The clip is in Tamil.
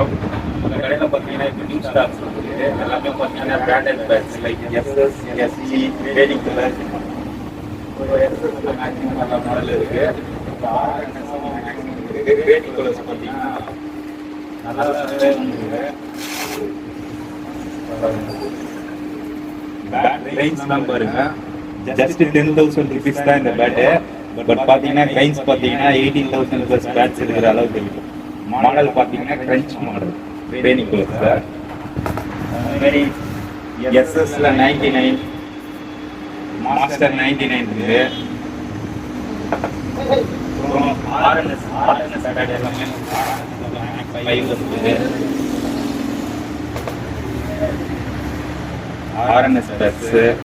இந்த கடையில் பார்த்தீங்கன்னா இப்போ நியூ ஸ்டாக்ஸ் இருக்குது. எல்லாமே பார்த்தீங்கன்னா branded bats like SS, SE, trading colour, எஸ்எஸ்ல மேக்ஸிமம் நல்ல மாடல் இருக்குது. இப்போ ஆர்என்எஸ் மேக்ஸிமம் இருக்குது. ட்ரேடிங் கலர்ஸ் பார்த்தீங்கன்னா நல்லாவே வந்துருக்கு. பேட் ரேஞ்ச்லாம் பாருங்க, ஜஸ்ட் 10,000 rupees தான் இந்த பேட்டு. பட் பார்த்தீங்கன்னா கைன்ஸ் பார்த்தீங்கன்னா 18,000 ப்ளஸ் பேட்ஸ் இருக்கிற அளவுக்கு இருக்குது. மாடல் பார்த்தீங்கன்னா கிரன்ச் மாடல் ட்ரேனிங் கலர்ஸ். அதுமாரி எஸ்எஸ்ல 99, மாஸ்டர் 99 இருக்குது. அப்புறம் ஆர்என்எஸ் பேட் எல்லாமே 5 இருக்குது. RNS pads